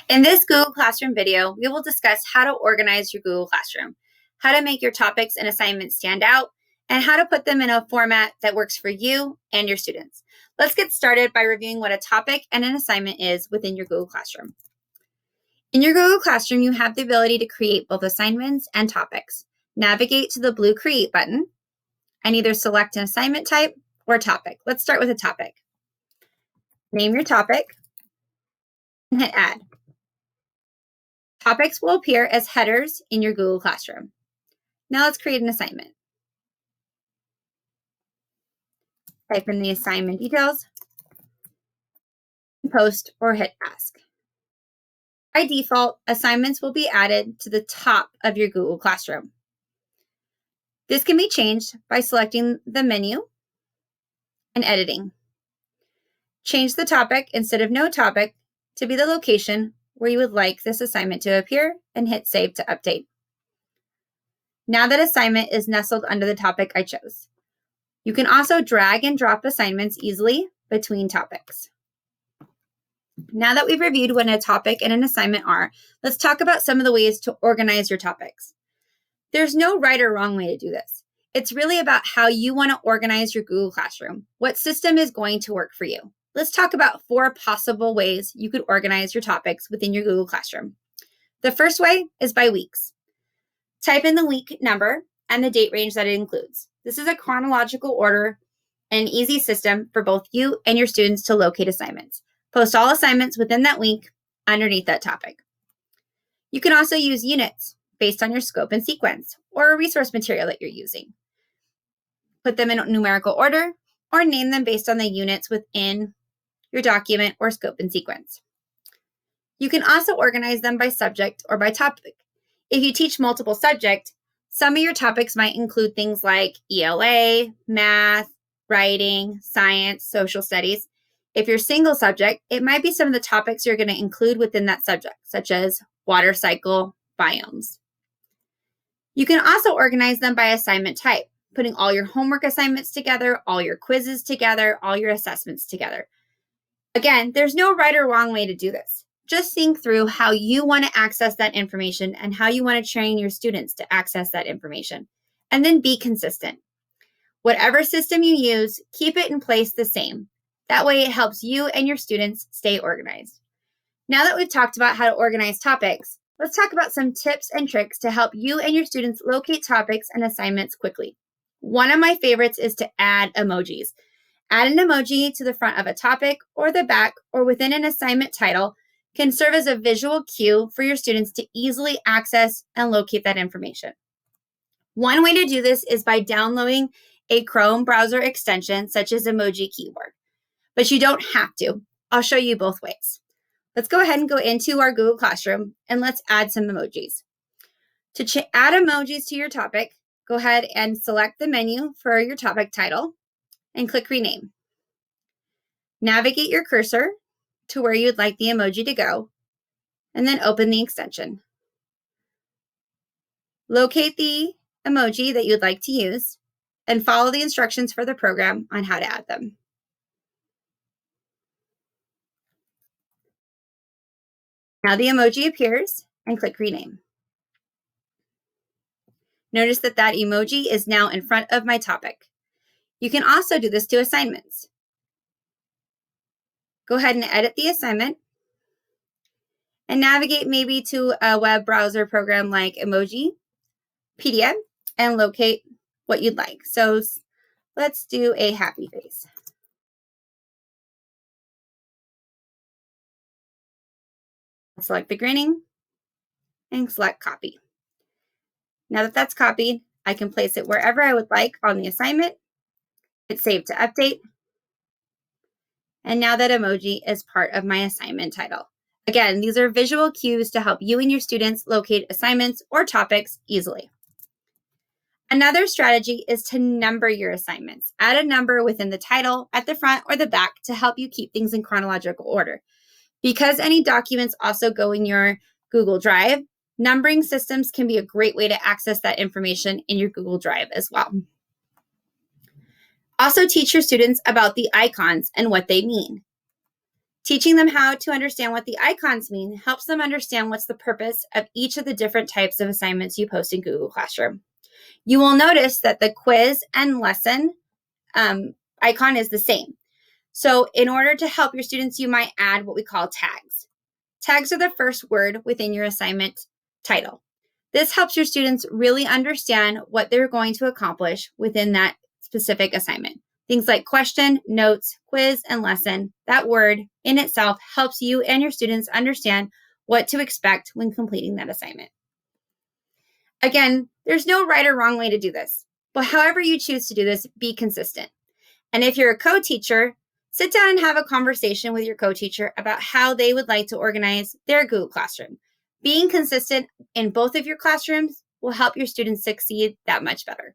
In this Google Classroom video, we will discuss how to organize your Google Classroom, how to make your topics and assignments stand out, and how to put them in a format that works for you and your students. Let's get started by reviewing what a topic and an assignment is within your Google Classroom. In your Google Classroom, you have the ability to create both assignments and topics. Navigate to the blue Create button and either select an assignment type or topic. Let's start with a topic. Name your topic and hit Add. Topics will appear as headers in your Google Classroom. Now let's create an assignment. Type in the assignment details, post, or hit Ask. By default, assignments will be added to the top of your Google Classroom. This can be changed by selecting the menu and editing. Change the topic instead of no topic to be the location where you would like this assignment to appear and hit Save to update. Now that assignment is nestled under the topic I chose. You can also drag and drop assignments easily between topics. Now that we've reviewed what a topic and an assignment are, let's talk about some of the ways to organize your topics. There's no right or wrong way to do this. It's really about how you want to organize your Google Classroom. What system is going to work for you? Let's talk about 4 possible ways you could organize your topics within your Google Classroom. The first way is by weeks. Type in the week number and the date range that it includes. This is a chronological order and an easy system for both you and your students to locate assignments. Post all assignments within that week underneath that topic. You can also use units based on your scope and sequence or a resource material that you're using. Put them in numerical order or name them based on the units within your document or scope and sequence. You can also organize them by subject or by topic. If you teach multiple subjects, some of your topics might include things like ELA, math, writing, science, social studies. If you're single subject, it might be some of the topics you're going to include within that subject, such as water cycle, biomes. You can also organize them by assignment type, putting all your homework assignments together, all your quizzes together, all your assessments together. Again, there's no right or wrong way to do this. Just think through how you want to access that information and how you want to train your students to access that information. And then be consistent. Whatever system you use, keep it in place the same. That way it helps you and your students stay organized. Now that we've talked about how to organize topics, let's talk about some tips and tricks to help you and your students locate topics and assignments quickly. One of my favorites is to add emojis. Add an emoji to the front of a topic or the back or within an assignment title can serve as a visual cue for your students to easily access and locate that information. One way to do this is by downloading a Chrome browser extension such as Emoji Keyboard, but you don't have to. I'll show you both ways. Let's go ahead and go into our Google Classroom and let's add some emojis. To add emojis to your topic, go ahead and select the menu for your topic title and click Rename. Navigate your cursor to where you'd like the emoji to go, and then open the extension. Locate the emoji that you'd like to use, and follow the instructions for the program on how to add them. Now the emoji appears, and click Rename. Notice that that emoji is now in front of my topic. You can also do this to assignments. Go ahead and edit the assignment and navigate maybe to a web browser program like Emoji, PDF, and locate what you'd like. So let's do a happy face. Select the grinning and select Copy. Now that that's copied, I can place it wherever I would like on the assignment. Hit Save to update. And now that emoji is part of my assignment title. Again, these are visual cues to help you and your students locate assignments or topics easily. Another strategy is to number your assignments. Add a number within the title, at the front, or the back to help you keep things in chronological order. Because any documents also go in your Google Drive, numbering systems can be a great way to access that information in your Google Drive as well. Also teach your students about the icons and what they mean. Teaching them how to understand what the icons mean helps them understand what's the purpose of each of the different types of assignments you post in Google Classroom. You will notice that the quiz and lesson icon is the same. So in order to help your students, you might add what we call tags. Tags are the first word within your assignment title. This helps your students really understand what they're going to accomplish within that specific assignment. Things like question, notes, quiz, and lesson, that word in itself helps you and your students understand what to expect when completing that assignment. Again, there's no right or wrong way to do this, but however you choose to do this, be consistent. And if you're a co-teacher, sit down and have a conversation with your co-teacher about how they would like to organize their Google Classroom. Being consistent in both of your classrooms will help your students succeed that much better.